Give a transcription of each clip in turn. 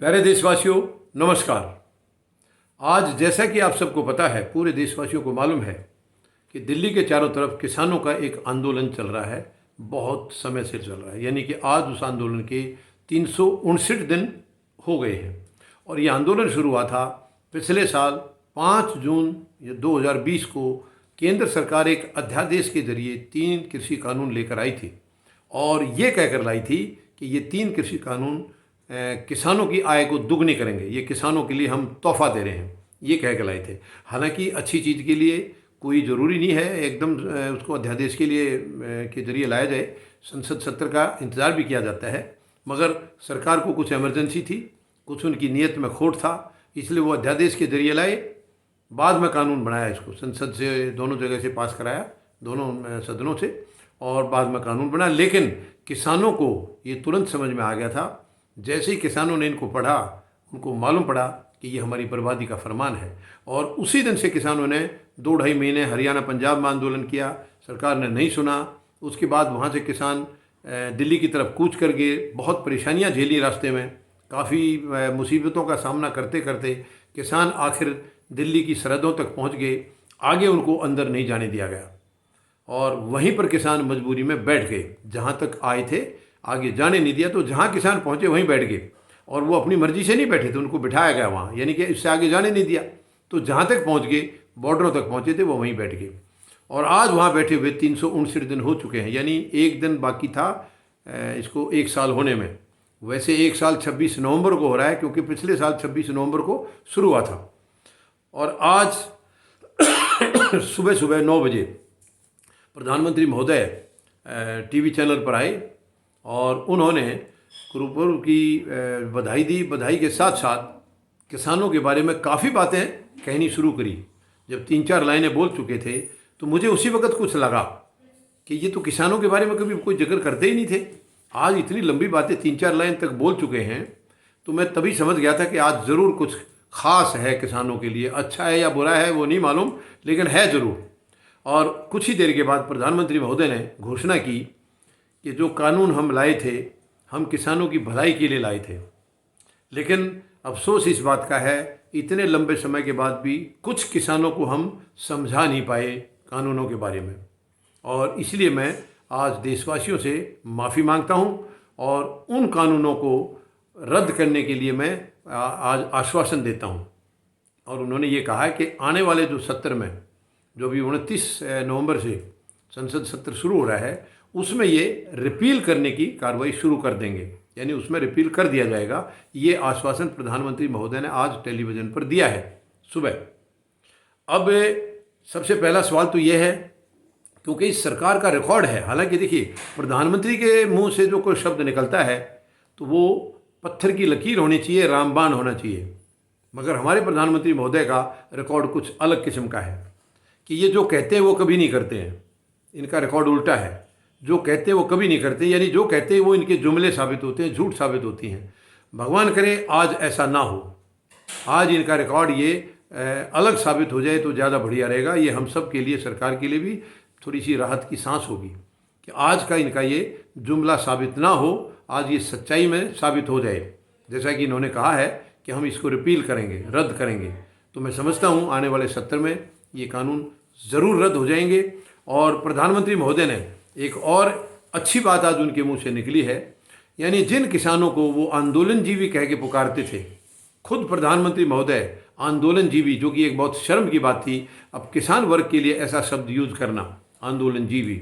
प्यारे देशवासियों, नमस्कार। आज जैसा कि आप सबको पता है, पूरे देशवासियों को मालूम है कि दिल्ली के चारों तरफ किसानों का एक आंदोलन चल रहा है। बहुत समय से चल रहा है, यानी कि आज उस आंदोलन के 359 दिन हो गए हैं। और ये आंदोलन शुरू हुआ था पिछले साल 5 जून 2020 को। केंद्र सरकार एक अध्यादेश के जरिए 3 कृषि कानून लेकर आई थी और ये कहकर लाई थी कि ये 3 कृषि कानून किसानों की आय को दुगनी करेंगे। ये किसानों के लिए हम तोहफा दे रहे हैं, ये कह के लाए थे। हालांकि अच्छी चीज़ के लिए कोई ज़रूरी नहीं है एकदम उसको अध्यादेश के लिए के जरिए लाया जाए। संसद सत्र का इंतज़ार भी किया जाता है, मगर सरकार को कुछ इमरजेंसी थी, कुछ उनकी नीयत में खोट था, इसलिए वो अध्यादेश के जरिए लाए। बाद में कानून बनाया, इसको संसद से दोनों जगह से पास कराया, दोनों सदनों से, और बाद में कानून बना। लेकिन किसानों को ये तुरंत समझ में आ गया था। जैसे ही किसानों ने इनको पढ़ा, उनको मालूम पड़ा कि ये हमारी बर्बादी का फरमान है। और उसी दिन से किसानों ने 2-2.5 महीने हरियाणा पंजाब में आंदोलन किया। सरकार ने नहीं सुना। उसके बाद वहाँ से किसान दिल्ली की तरफ कूच कर गए। बहुत परेशानियाँ झेली रास्ते में, काफ़ी मुसीबतों का सामना करते करते किसान आखिर दिल्ली की सरहदों तक पहुँच गए। आगे उनको अंदर नहीं जाने दिया गया और वहीं पर किसान मजबूरी में बैठ गए। जहाँ तक आए थे आगे जाने नहीं दिया, तो जहाँ किसान पहुँचे वहीं बैठ गए। और वो अपनी मर्जी से नहीं बैठे थे, उनको बिठाया गया वहाँ, यानी कि इससे आगे जाने नहीं दिया। तो जहाँ तक पहुँच गए, बॉर्डरों तक पहुँचे थे, वो वहीं बैठ गए। और आज वहाँ बैठे हुए 359 दिन हो चुके हैं, यानी एक दिन बाकी था इसको 1 साल होने में। वैसे 1 साल 26 नवंबर को हो रहा है, क्योंकि पिछले साल 26 नवंबर को शुरू हुआ था। और आज सुबह सुबह 9 बजे प्रधानमंत्री महोदय टीवी चैनल पर आए और उन्होंने गुरुपर्व की बधाई दी। बधाई के साथ साथ किसानों के बारे में काफ़ी बातें कहनी शुरू करी। जब 3-4 लाइनें बोल चुके थे तो मुझे उसी वक्त कुछ लगा कि ये तो किसानों के बारे में कभी कोई जिक्र करते ही नहीं थे। आज इतनी लंबी बातें 3-4 लाइन तक बोल चुके हैं, तो मैं तभी समझ गया था कि आज ज़रूर कुछ ख़ास है किसानों के लिए। अच्छा है या बुरा है वो नहीं मालूम, लेकिन है ज़रूर। और कुछ ही देर के बाद प्रधानमंत्री महोदय ने घोषणा की कि जो कानून हम लाए थे, हम किसानों की भलाई के लिए लाए थे। लेकिन अफसोस इस बात का है, इतने लंबे समय के बाद भी कुछ किसानों को हम समझा नहीं पाए कानूनों के बारे में। और इसलिए मैं आज देशवासियों से माफ़ी मांगता हूं और उन कानूनों को रद्द करने के लिए मैं आज आश्वासन देता हूं। और उन्होंने ये कहा है कि आने वाले जो सत्र में, जो भी 29 नवंबर से संसद सत्र शुरू हो रहा है, उसमें ये रिपील करने की कार्रवाई शुरू कर देंगे, यानी उसमें रिपील कर दिया जाएगा। ये आश्वासन प्रधानमंत्री महोदय ने आज टेलीविज़न पर दिया है सुबह। अब सबसे पहला सवाल तो ये है, क्योंकि इस सरकार का रिकॉर्ड है। हालांकि देखिए, प्रधानमंत्री के मुंह से जो कोई शब्द निकलता है तो वो पत्थर की लकीर होनी चाहिए, रामबाण होना चाहिए। मगर हमारे प्रधानमंत्री महोदय का रिकॉर्ड कुछ अलग किस्म का है कि ये जो कहते हैं वो कभी नहीं करते हैं। इनका रिकॉर्ड उल्टा है, जो कहते हैं वो कभी नहीं करते, यानी जो कहते हैं वो इनके जुमले साबित होते हैं, झूठ साबित होती हैं। भगवान करे आज ऐसा ना हो, आज इनका रिकॉर्ड ये अलग साबित हो जाए तो ज़्यादा बढ़िया रहेगा। ये हम सब के लिए, सरकार के लिए भी थोड़ी सी राहत की सांस होगी कि आज का इनका ये जुमला साबित ना हो, आज ये सच्चाई में साबित हो जाए। जैसा कि इन्होंने कहा है कि हम इसको रिपील करेंगे, रद्द करेंगे, तो मैं समझता हूँ आने वाले सत्र में ये कानून ज़रूर रद्द हो जाएंगे। और प्रधानमंत्री महोदय ने एक और अच्छी बात आज उनके मुंह से निकली है, यानी जिन किसानों को वो आंदोलनजीवी कह के पुकारते थे, खुद प्रधानमंत्री महोदय आंदोलनजीवी, जो कि एक बहुत शर्म की बात थी, अब किसान वर्ग के लिए ऐसा शब्द यूज करना, आंदोलनजीवी,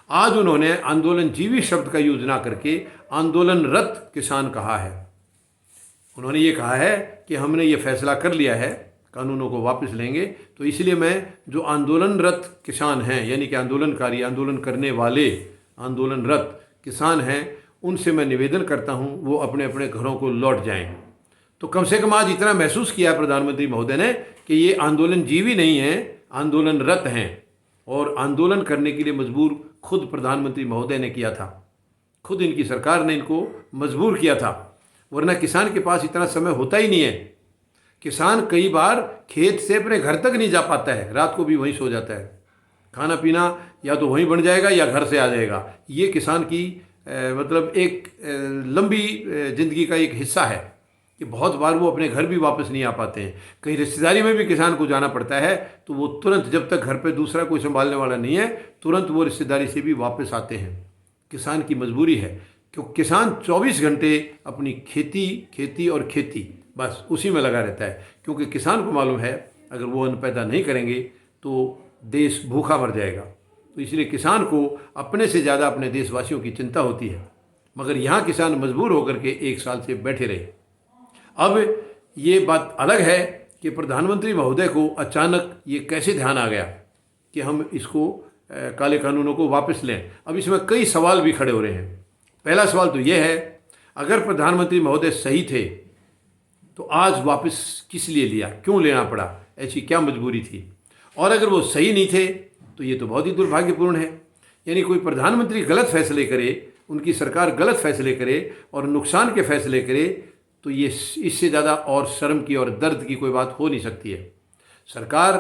आज उन्होंने आंदोलनजीवी शब्द का यूज ना करके आंदोलनरत किसान कहा है। उन्होंने ये कहा है कि हमने ये फैसला कर लिया है, कानूनों को वापस लेंगे। तो इसलिए मैं जो आंदोलनरत किसान हैं, यानी कि आंदोलनकारी, आंदोलन करने वाले आंदोलनरत किसान हैं, उनसे मैं निवेदन करता हूं वो अपने अपने घरों को लौट जाएं। तो कम से कम आज इतना महसूस किया है प्रधानमंत्री महोदय ने कि ये आंदोलनजीवी नहीं हैं, आंदोलनरत हैं। और आंदोलन करने के लिए मजबूर खुद प्रधानमंत्री महोदय ने किया था, खुद इनकी सरकार ने इनको मजबूर किया था, वरना किसान के पास इतना समय होता ही नहीं है। किसान कई बार खेत से अपने घर तक नहीं जा पाता है, रात को भी वहीं सो जाता है। खाना पीना या तो वहीं बन जाएगा या घर से आ जाएगा। ये किसान की मतलब एक लंबी ज़िंदगी का एक हिस्सा है। कि बहुत बार वो अपने घर भी वापस नहीं आ पाते हैं। कहीं रिश्तेदारी में भी किसान को जाना पड़ता है तो वो तुरंत, जब तक घर पे दूसरा कोई संभालने वाला नहीं है, तुरंत वो रिश्तेदारी से भी वापस आते हैं। किसान की मजबूरी है, क्योंकि किसान 24 घंटे अपनी खेती खेती और खेती, बस उसी में लगा रहता है। क्योंकि किसान को मालूम है अगर वो अन्न पैदा नहीं करेंगे तो देश भूखा मर जाएगा। तो इसलिए किसान को अपने से ज़्यादा अपने देशवासियों की चिंता होती है। मगर यहाँ किसान मजबूर होकर के 1 साल से बैठे रहे। अब ये बात अलग है कि प्रधानमंत्री महोदय को अचानक ये कैसे ध्यान आ गया कि हम इसको काले कानूनों को वापस लें। अब इसमें कई सवाल भी खड़े हो रहे हैं। पहला सवाल तो ये है, अगर प्रधानमंत्री महोदय सही थे तो आज वापस किस लिए लिया, क्यों लेना पड़ा, ऐसी क्या मजबूरी थी? और अगर वो सही नहीं थे तो ये तो बहुत ही दुर्भाग्यपूर्ण है। यानी कोई प्रधानमंत्री गलत फैसले करे, उनकी सरकार गलत फैसले करे और नुकसान के फैसले करे, तो ये इससे ज़्यादा और शर्म की और दर्द की कोई बात हो नहीं सकती है। सरकार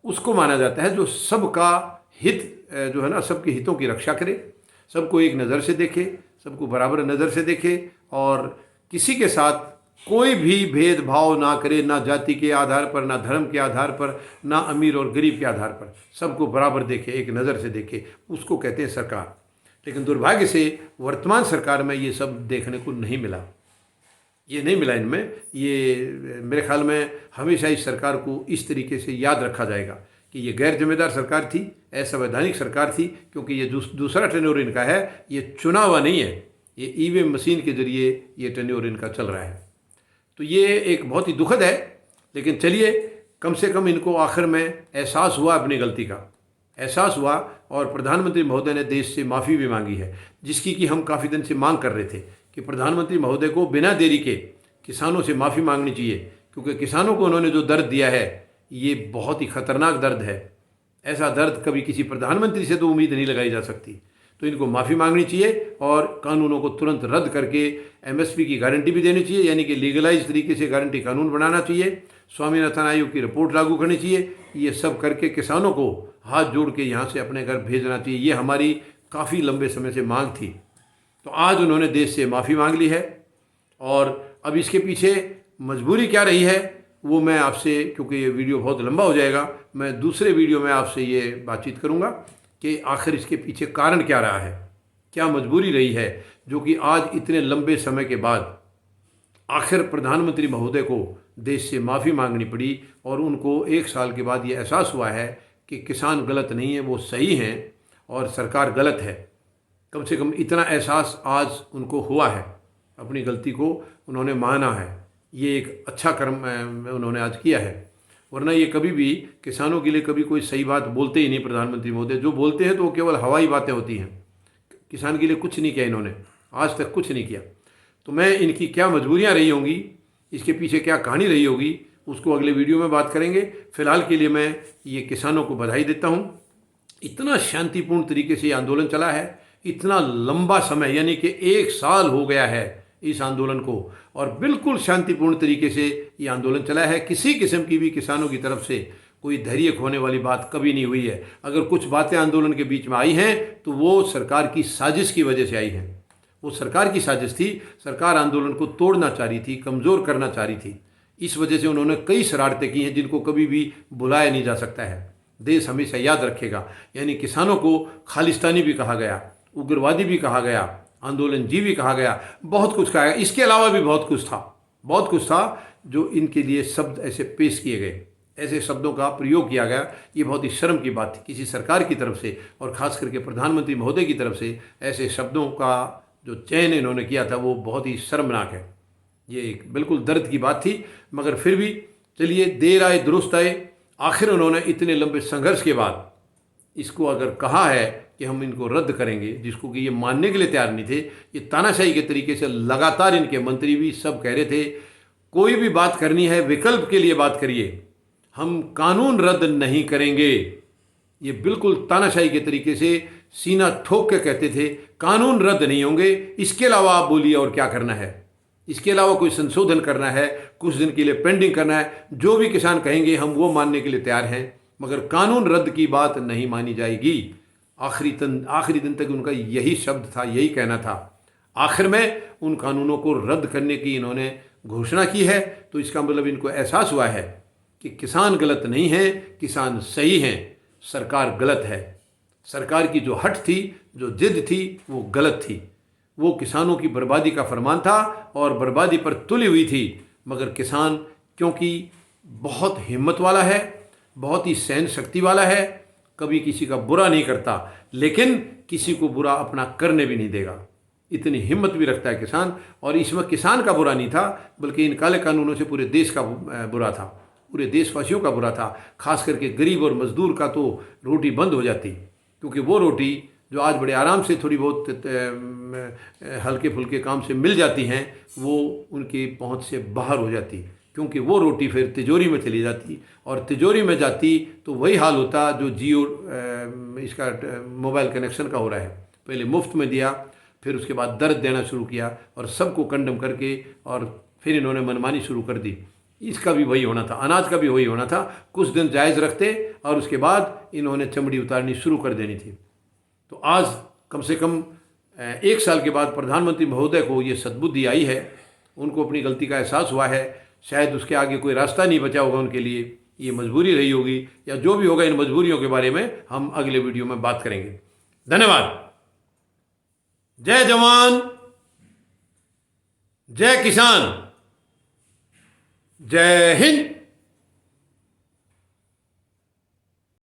उसको माना जाता है जो सबका हित जो है ना, सबके हितों की रक्षा करे, सबको एक नज़र से देखे, सबको बराबर नज़र से देखे और किसी के साथ कोई भी भेदभाव ना करे, ना जाति के आधार पर, ना धर्म के आधार पर, ना अमीर और गरीब के आधार पर, सबको बराबर देखे, एक नज़र से देखे, उसको कहते हैं सरकार। लेकिन दुर्भाग्य से वर्तमान सरकार में ये सब देखने को नहीं मिला, ये नहीं मिला इनमें। ये मेरे ख्याल में हमेशा इस सरकार को इस तरीके से याद रखा जाएगा कि ये गैर जिम्मेदार सरकार थी, असंवैधानिक सरकार थी, क्योंकि ये दूसरा टेन्योर इनका है, ये चुना हुआ नहीं है, ये ईवीएम मशीन के जरिए ये टेन्योर इनका चल रहा है। तो ये एक बहुत ही दुखद है। लेकिन चलिए, कम से कम इनको आखिर में एहसास हुआ, अपनी गलती का एहसास हुआ और प्रधानमंत्री महोदय ने देश से माफ़ी भी मांगी है, जिसकी कि हम काफ़ी दिन से मांग कर रहे थे कि प्रधानमंत्री महोदय को बिना देरी के किसानों से माफ़ी मांगनी चाहिए। क्योंकि किसानों को उन्होंने जो दर्द दिया है ये बहुत ही ख़तरनाक दर्द है। ऐसा दर्द कभी किसी प्रधानमंत्री से तो उम्मीद नहीं लगाई जा सकती। तो इनको माफ़ी मांगनी चाहिए और कानूनों को तुरंत रद्द करके एमएसपी की गारंटी भी देनी चाहिए, यानी कि लीगलाइज तरीके से गारंटी कानून बनाना चाहिए, स्वामीनाथन आयोग की रिपोर्ट लागू करनी चाहिए। ये सब करके किसानों को हाथ जोड़ के यहाँ से अपने घर भेजना चाहिए। ये हमारी काफ़ी लंबे समय से मांग थी। तो आज उन्होंने देश से माफ़ी मांग ली है और अब इसके पीछे मजबूरी क्या रही है वो मैं आपसे, क्योंकि ये वीडियो बहुत लंबा हो जाएगा, मैं दूसरे वीडियो में आपसे ये बातचीत करूँगा कि आखिर इसके पीछे कारण क्या रहा है, क्या मजबूरी रही है जो कि आज इतने लंबे समय के बाद आखिर प्रधानमंत्री महोदय को देश से माफ़ी मांगनी पड़ी और उनको 1 साल के बाद ये एहसास हुआ है कि किसान गलत नहीं है, वो सही हैं और सरकार गलत है। कम से कम इतना एहसास आज उनको हुआ है, अपनी गलती को उन्होंने माना है। ये एक अच्छा कर्म उन्होंने आज किया है। वरना ये कभी भी किसानों के लिए कभी कोई सही बात बोलते ही नहीं प्रधानमंत्री महोदय। जो बोलते हैं तो वो केवल हवाई बातें होती हैं। किसान के लिए कुछ नहीं किया इन्होंने, आज तक कुछ नहीं किया। तो मैं इनकी क्या मजबूरियां रही होंगी, इसके पीछे क्या कहानी रही होगी, उसको अगले वीडियो में बात करेंगे। फिलहाल के लिए मैं ये किसानों को बधाई देता हूँ। इतना शांतिपूर्ण तरीके से ये आंदोलन चला है, इतना लंबा समय, यानी कि 1 साल हो गया है इस आंदोलन को, और बिल्कुल शांतिपूर्ण तरीके से ये आंदोलन चला है। किसी किस्म की भी किसानों की तरफ से कोई धैर्य खोने वाली बात कभी नहीं हुई है। अगर कुछ बातें आंदोलन के बीच में आई हैं तो वो सरकार की साजिश की वजह से आई हैं। वो सरकार की साजिश थी। सरकार आंदोलन को तोड़ना चाह रही थी, कमज़ोर करना चाह रही थी। इस वजह से उन्होंने कई शरारतें की हैं जिनको कभी भी भुलाया नहीं जा सकता है। देश हमेशा याद रखेगा। यानी किसानों को खालिस्तानी भी कहा गया, उग्रवादी भी कहा गया, आंदोलन जी भी कहा गया, बहुत कुछ कहा गया। इसके अलावा भी बहुत कुछ था जो इनके लिए शब्द ऐसे पेश किए गए, ऐसे शब्दों का प्रयोग किया गया। ये बहुत ही शर्म की बात थी किसी सरकार की तरफ से, और ख़ास करके प्रधानमंत्री महोदय की तरफ से ऐसे शब्दों का जो चयन इन्होंने किया था वो बहुत ही शर्मनाक है। ये एक बिल्कुल दर्द की बात थी। मगर फिर भी चलिए, देर आए दुरुस्त आए। आखिर उन्होंने इतने लंबे संघर्ष के बाद इसको अगर कहा है कि हम इनको रद्द करेंगे, जिसको कि ये मानने के लिए तैयार नहीं थे। ये तानाशाही के तरीके से लगातार इनके मंत्री भी सब कह रहे थे, कोई भी बात करनी है विकल्प के लिए बात करिए, हम कानून रद्द नहीं करेंगे। ये बिल्कुल तानाशाही के तरीके से सीना ठोक के कहते थे, कानून रद्द नहीं होंगे, इसके अलावा आप बोलिए और क्या करना है, इसके अलावा कोई संशोधन करना है, कुछ दिन के लिए पेंडिंग करना है, जो भी किसान कहेंगे हम वो मानने के लिए तैयार हैं, मगर कानून रद्द की बात नहीं मानी जाएगी। आखिरी दिन तक उनका यही शब्द था, यही कहना था। आखिर में उन कानूनों को रद्द करने की इन्होंने घोषणा की है, तो इसका मतलब इनको एहसास हुआ है कि किसान गलत नहीं है, किसान सही हैं, सरकार गलत है। सरकार की जो हट थी, जो जिद थी, वो गलत थी। वो किसानों की बर्बादी का फरमान था और बर्बादी पर तुली हुई थी। मगर किसान क्योंकि बहुत हिम्मत वाला है, बहुत ही सहन शक्ति वाला है, कभी किसी का बुरा नहीं करता, लेकिन किसी को बुरा अपना करने भी नहीं देगा, इतनी हिम्मत भी रखता है किसान। और इसमें किसान का बुरा नहीं था, बल्कि इन काले कानूनों से पूरे देश का बुरा था, पूरे देशवासियों का बुरा था। खास करके गरीब और मजदूर का तो रोटी बंद हो जाती, क्योंकि वो रोटी जो आज बड़े आराम से थोड़ी बहुत हल्के फुल्के काम से मिल जाती हैं, वो उनकी पहुंच से बाहर हो जाती, क्योंकि वो रोटी फिर तिजोरी में चली जाती, और तिजोरी में जाती तो वही हाल होता जो जियो इसका मोबाइल कनेक्शन का हो रहा है। पहले मुफ्त में दिया, फिर उसके बाद दर्द देना शुरू किया और सबको कंडम करके, और फिर इन्होंने मनमानी शुरू कर दी। इसका भी वही होना था, अनाज का भी वही होना था। कुछ दिन जायज़ रखते और उसके बाद इन्होंने चमड़ी उतारनी शुरू कर देनी थी। तो आज कम से कम 1 साल के बाद प्रधानमंत्री महोदय को ये सद्बुद्धि आई है, उनको अपनी गलती का एहसास हुआ है। शायद उसके आगे कोई रास्ता नहीं बचा होगा उनके लिए, ये मजबूरी रही होगी, या जो भी होगा, इन मजबूरियों के बारे में हम अगले वीडियो में बात करेंगे। धन्यवाद। जय जवान, जय किसान, जय हिंद।